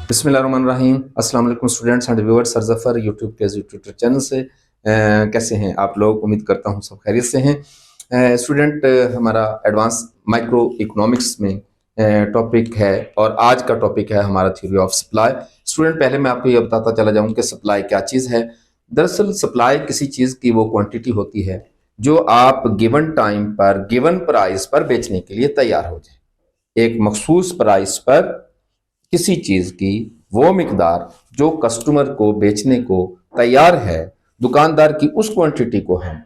बिस्मिल्लाहिर्रहमानिर्रहीम। अस्सलाम वालेकुम students and viewers. Sir Zafar YouTube के यूट्यूब चैनल से कैसे हैं आप लोग? उम्मीद करता हूं सब खैरियत से हैं। स्टूडेंट हमारा एडवांस माइक्रो इकोनॉमिक्स में टॉपिक है और आज का टॉपिक है हमारा थ्योरी ऑफ सप्लाई। स्टूडेंट पहले मैं आपको ये बताता चला जाऊं कि सप्लाई क्या चीज़ है। दरअसल सप्लाई किसी चीज़ की वो क्वांटिटी होती है जो आप गिवन टाइम पर गिवन प्राइस पर बेचने के लिए तैयार हो जाए। एक मखसूस प्राइस पर किसी चीज की वो मिकदार जो कस्टमर को बेचने को तैयार है, दुकानदार की उस क्वांटिटी को हम,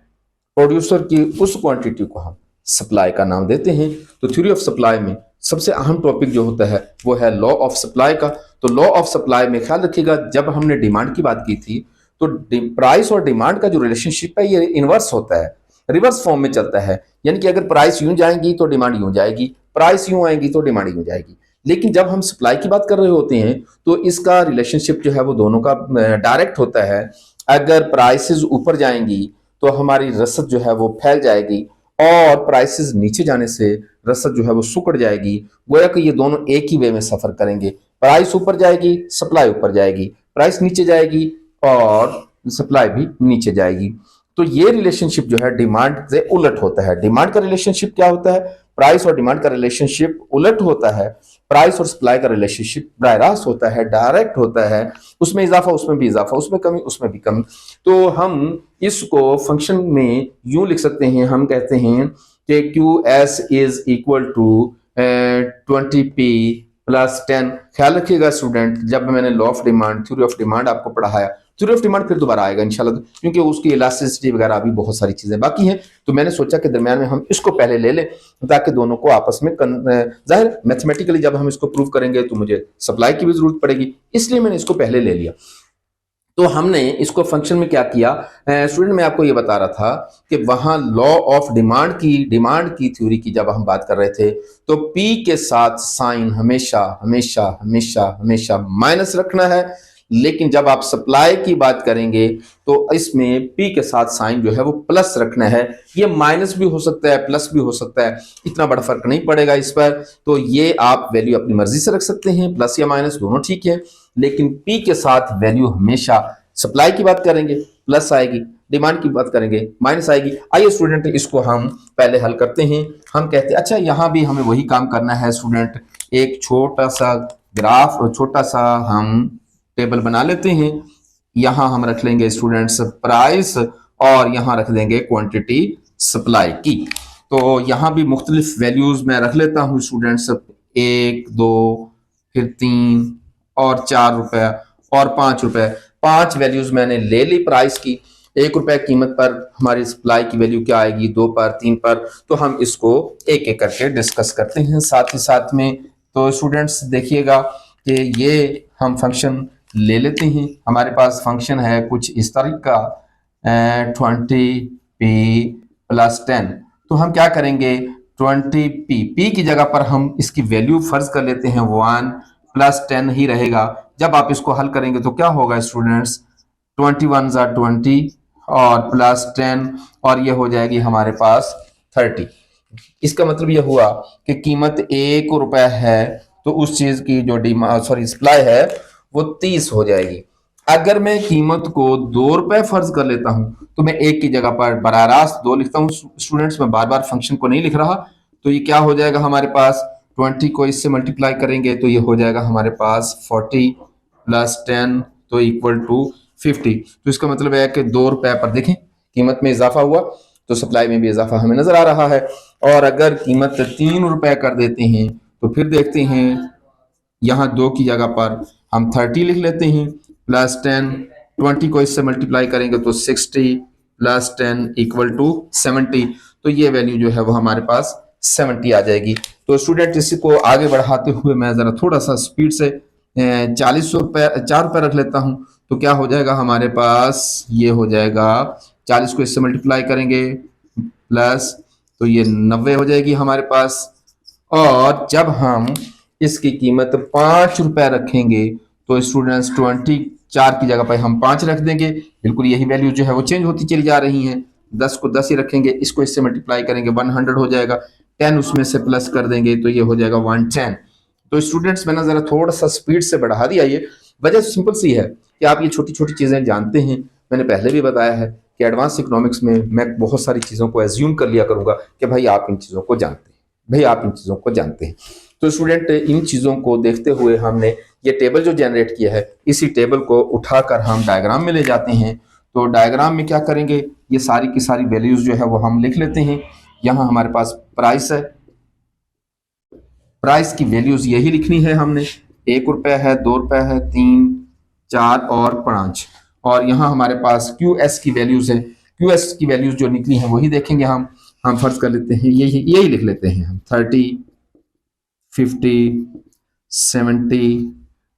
प्रोड्यूसर की उस क्वांटिटी को हम सप्लाई का नाम देते हैं। तो थ्योरी ऑफ सप्लाई में सबसे अहम टॉपिक जो होता है वो है लॉ ऑफ सप्लाई का। तो लॉ ऑफ सप्लाई में ख्याल रखिएगा, जब हमने डिमांड की बात की थी तो प्राइस और डिमांड का जो रिलेशनशिप है ये इनवर्स होता है, रिवर्स फॉर्म में चलता है। यानी कि अगर प्राइस यूं जाएंगी तो डिमांड यूं जाएगी, प्राइस यूं आएंगी तो डिमांड यूं जाएगी। लेकिन जब हम सप्लाई की बात कर रहे होते हैं तो इसका रिलेशनशिप जो है वो दोनों का डायरेक्ट होता है। अगर प्राइसेस ऊपर जाएंगी तो हमारी रसद जो है वो फैल जाएगी और प्राइसेस नीचे जाने से रसद जो है वो सुकड़ जाएगी। गोया कि ये दोनों एक ही वे में सफर करेंगे। प्राइस ऊपर जाएगी, सप्लाई ऊपर जाएगी, प्राइस नीचे जाएगी और सप्लाई भी नीचे जाएगी। तो ये रिलेशनशिप जो है डिमांड से उलट होता है। डिमांड का रिलेशनशिप क्या होता है? प्राइस और डिमांड का रिलेशनशिप उलट होता है। प्राइस और सप्लाई का रिलेशनशिप बराह रास्त होता है, डायरेक्ट होता है। उसमें इजाफा, उसमें भी इजाफा, उसमें कमी, उसमें भी कमी। तो हम इसको फंक्शन में यूं लिख सकते हैं, हम कहते हैं कि Q S is equal to 20p plus 10। ख्याल रखिएगा स्टूडेंट, जब मैंने law of demand, theory of demand आपको पढ़ाया, थ्योरी ऑफ डिमांड फिर दोबारा आएगा इंशाल्लाह, क्योंकि उसकी इलास्टिसिटी वगैरह अभी बहुत सारी चीजें बाकी हैं। तो मैंने सोचा कि दरमियान में हम इसको पहले ले लें ताकि दोनों को आपस में जाहिर मैथमेटिकली जब हम इसको प्रूव करेंगे तो मुझे सप्लाई की भी जरूरत पड़ेगी, इसलिए मैंने इसको पहले ले लिया। तो हमने इसको फंक्शन में क्या किया स्टूडेंट, मैं आपको ये बता रहा था कि वहां लॉ ऑफ डिमांड की थ्योरी की जब हम बात कर रहे थे तो P के साथ साइन हमेशा हमेशा हमेशा हमेशा माइनस रखना है। लेकिन जब आप सप्लाई की बात करेंगे तो इसमें P के साथ साइन जो है वो प्लस रखना है। ये माइनस भी हो सकता है, प्लस भी हो सकता है, इतना बड़ा फर्क नहीं पड़ेगा इस पर। तो ये आप वैल्यू अपनी मर्जी से रख सकते हैं, प्लस या माइनस दोनों ठीक है। लेकिन P के साथ वैल्यू हमेशा, सप्लाई की बात करेंगे प्लस आएगी, डिमांड की बात करेंगे माइनस आएगी। आइए स्टूडेंट इसको हम पहले हल करते हैं। हम कहते हैं अच्छा यहां भी हमें वही काम करना है स्टूडेंट। एक छोटा सा ग्राफ और छोटा सा हम टेबल बना लेते हैं। यहां हम रख लेंगे स्टूडेंट्स प्राइस और यहां रख देंगे क्वांटिटी सप्लाई की। तो यहां भी मुख्तलिफ वैल्यूज मैं रख लेता हूं स्टूडेंट्स, 1 2 फिर 3 और 4 रुपए और 5 रुपए। 5 वैल्यूज मैंने ले ली प्राइस की। 1 रुपए कीमत पर हमारी सप्लाई की वैल्यू क्या आएगी, 2 पर, 3 पर। तो हम इसको एक एक करके डिस्कस करते हैं साथ ही साथ में। तो स्टूडेंट्स देखिएगा कि ये हम फंक्शन ले लेते हैं। हमारे पास फंक्शन है कुछ इस तरह का 20p प्लस 10। तो हम क्या करेंगे, 20p की जगह पर हम इसकी वैल्यू फर्ज कर लेते हैं 1 प्लस 10 ही रहेगा। जब आप इसको हल करेंगे तो क्या होगा स्टूडेंट्स, 21 ज़ा 20 और प्लस 10 और ये हो जाएगी हमारे पास 30। इसका मतलब ये हुआ कि कीमत 1 रुपए है तो उस चीज की जो सप्लाई है वो 30 हो जाएगी। अगर मैं कीमत को 2 रुपए फर्ज कर लेता हूं तो मैं एक की जगह पर बराह रास्त 2 लिखता हूं स्टूडेंट्स, मैं बार बार फंक्शन को नहीं लिख रहा। तो ये क्या हो जाएगा हमारे पास, 20 को इससे मल्टीप्लाई करेंगे तो ये हो जाएगा हमारे पास 40 प्लस 10 तो इक्वल टू 50। तो इसका मतलब है कि 2 रुपए पर देखें कीमत में इजाफा हुआ तो सप्लाई में भी इजाफा हमें नजर आ रहा है। और अगर कीमत 3 रुपए कर देते हैं तो फिर देखते हैं यहाँ 2 की जगह पर हम 30 लिख लेते हैं प्लस 10, 20 को इससे मल्टीप्लाई करेंगे तो 60 प्लस 10 इक्वल टू 70। तो ये वैल्यू जो है वो हमारे पास 70 आ जाएगी। तो स्टूडेंट इसी को आगे बढ़ाते हुए मैं जरा थोड़ा सा स्पीड से 40 रुपए 4 रुपए रख लेता हूं। तो क्या हो जाएगा हमारे पास, ये हो जाएगा 40 को इससे मल्टीप्लाई करेंगे प्लस तो ये 90 हो जाएगी हमारे पास। और जब हम इसकी कीमत 5 रुपए रखेंगे तो स्टूडेंट्स 24 की जगह पर हम 5 रख देंगे। बिल्कुल यही वैल्यू जो है वो चेंज होती चली जा रही है। 10 को 10 ही रखेंगे, इसको इससे मल्टीप्लाई करेंगे 100 हो जाएगा, 10 उसमें से प्लस कर देंगे तो ये हो जाएगा 110। तो स्टूडेंट्स मैंने जरा थोड़ा सा स्पीड से बढ़ा दिया। ये वजह सिंपल सी है कि आप ये छोटी छोटी चीजें जानते हैं। मैंने पहले भी बताया है कि एडवांस इकोनॉमिक्स में मैं बहुत सारी चीजों को एज्यूम कर लिया करूंगा कि भाई आप इन चीजों को जानते हैं, भाई आप इन चीजों को जानते हैं। तो स्टूडेंट इन चीजों को देखते हुए हमने ये टेबल जो जनरेट किया है, इसी टेबल को उठाकर हम डायग्राम में ले जाते हैं। तो डायग्राम में क्या करेंगे, ये सारी की सारी वैल्यूज जो है वो हम लिख लेते हैं। यहाँ हमारे पास प्राइस है, प्राइस की वैल्यूज यही लिखनी है हमने। 1 रुपया है, 2 रुपया है, 3, 4 और 5। और यहाँ हमारे पास QS की वैल्यूज है। QS की वैल्यूज जो निकली हैं वही देखेंगे हम फर्ज कर लेते हैं यही लिख लेते हैं हम 30, 50, 70,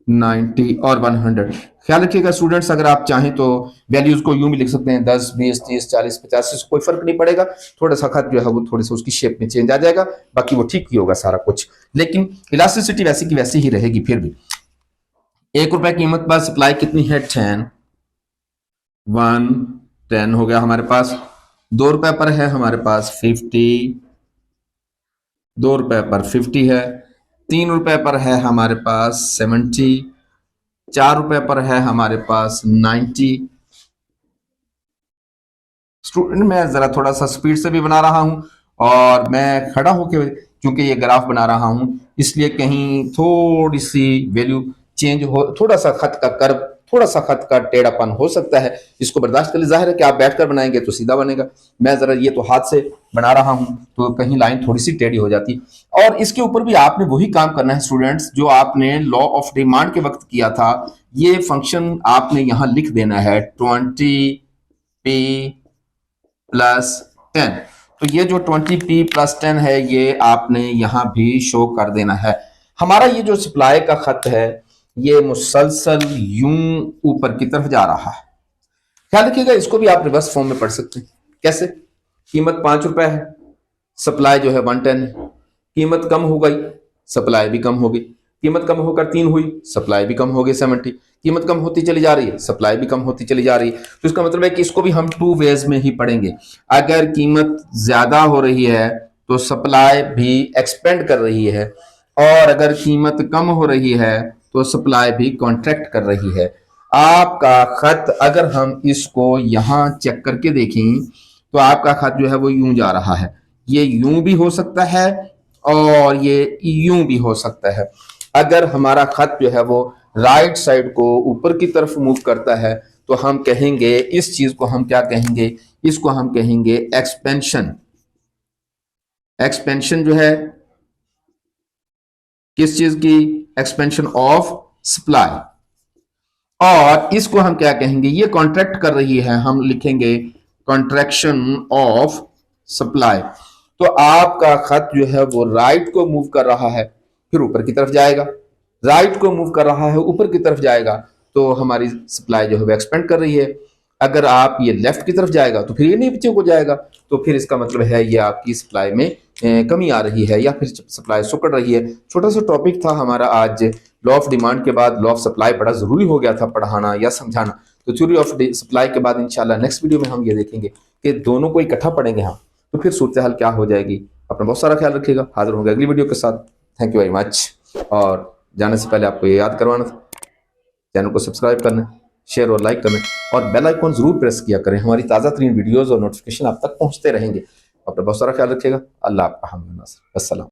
90 और 100। ख्याल रखिएगा स्टूडेंट्स, अगर आप चाहें तो वैल्यूज को यूं भी लिख सकते हैं 10, 20, 30, 40, 50, से कोई फर्क नहीं पड़ेगा। थोड़ा सा खत जो है वो थोड़ी सा उसकी शेप में चेंज आ जाएगा, बाकी वो ठीक ही होगा सारा कुछ, लेकिन इलास्टिसिटी वैसी की वैसी ही रहेगी। फिर भी 1 रुपए कीमत पर सप्लाई कितनी है, 10, 10 हो गया हमारे पास। 2 रुपए पर है हमारे पास 50, 2 रुपए पर 50 है। 3 रुपए पर है हमारे पास 70, 4 रुपए पर है हमारे पास 90। स्टूडेंट मैं जरा थोड़ा सा स्पीड से भी बना रहा हूं और मैं खड़ा होकर क्योंकि ये ग्राफ बना रहा हूं, इसलिए कहीं थोड़ी सी वैल्यू चेंज हो, थोड़ा सा खत का कर्व, थोड़ा सा खत का टेढ़ापन हो सकता है, इसको बर्दाश्त कर ले। जाहिर है कि आप बैठकर बनाएंगे तो सीधा बनेगा, मैं जरा ये तो हाथ से बना रहा हूं तो कहीं लाइन थोड़ी सी टेढ़ी हो जाती। और इसके ऊपर भी आपने वही काम करना है स्टूडेंट्स जो आपने लॉ ऑफ डिमांड के वक्त किया था। ये फंक्शन आपने यहां लिख देना है 20p प्लस 10। तो ये जो 20p प्लस 10 है ये आपने यहां भी शो कर देना है। हमारा ये जो सप्लाई का खत है ये मुसलसल यूं ऊपर की तरफ जा रहा है। ख्याल रखिएगा, इसको भी आप रिवर्स फॉर्म में पढ़ सकते हैं। कैसे, कीमत 5 रुपए है, सप्लाई जो है 110 है, कीमत कम हो गई, सप्लाई भी कम हो गई, कीमत कम होकर 3 हुई, सप्लाई भी कम हो गई 70, कीमत कम होती चली जा रही है, सप्लाई भी कम होती चली जा रही है। तो इसका मतलब है कि इसको भी हम 2 वेज में ही पढ़ेंगे। अगर कीमत ज्यादा हो रही है तो सप्लाई भी एक्सपेंड कर रही है, और अगर कीमत कम हो रही है तो सप्लाई भी कॉन्ट्रैक्ट कर रही है। आपका खत अगर हम इसको यहां चेक करके देखें तो आपका खत जो है वो यूं जा रहा है। ये यूं भी हो सकता है और ये यूं भी हो सकता है। अगर हमारा खत जो है वो राइट साइड को ऊपर की तरफ मूव करता है तो हम कहेंगे, इस चीज को हम क्या कहेंगे, इसको हम कहेंगे एक्सपेंशन। एक्सपेंशन जो है किस चीज की, एक्सपेंशन ऑफ सप्लाई। और इसको हम क्या कहेंगे, ये कॉन्ट्रैक्ट कर रही है, हम लिखेंगे कॉन्ट्रैक्शन ऑफ सप्लाई। तो आपका खत जो है वो राइट को मूव कर रहा है फिर ऊपर की तरफ जाएगा, राइट को मूव कर रहा है ऊपर की तरफ जाएगा, तो हमारी सप्लाई जो है वो एक्सपेंड कर रही है। अगर आप ये लेफ्ट की तरफ जाएगा तो फिर ये नीचे को जाएगा, तो फिर इसका मतलब है ये आपकी सप्लाई में कमी आ रही है या फिर सप्लाई सुकड़ रही है। छोटा सा टॉपिक था हमारा आज, लॉ ऑफ डिमांड के बाद लॉ ऑफ सप्लाई बड़ा जरूरी हो गया था पढ़ाना या समझाना। तो थ्योरी ऑफ सप्लाई के बाद इंशाल्लाह नेक्स्ट वीडियो में हम ये देखेंगे कि दोनों को इकट्ठा पढ़ेंगे हम, तो फिर सूरत हाल क्या हो जाएगी। अपना बहुत सारा ख्याल रखिएगा, हाजिर होंगे अगली वीडियो के साथ। Thank you very much. और जाने से पहले आपको ये याद करवाना था, चैनल को सब्सक्राइब करना, शेयर और लाइक करना और बेल आइकॉन जरूर प्रेस किया करें, हमारी ताज़ा तरीन वीडियोज़ और नोटिफिकेशन आप तक पहुंचते रहेंगे। अपना बहुत सारा ख्याल रखिएगा। अल्लाह आपका हम नासिर। अस्सलाम।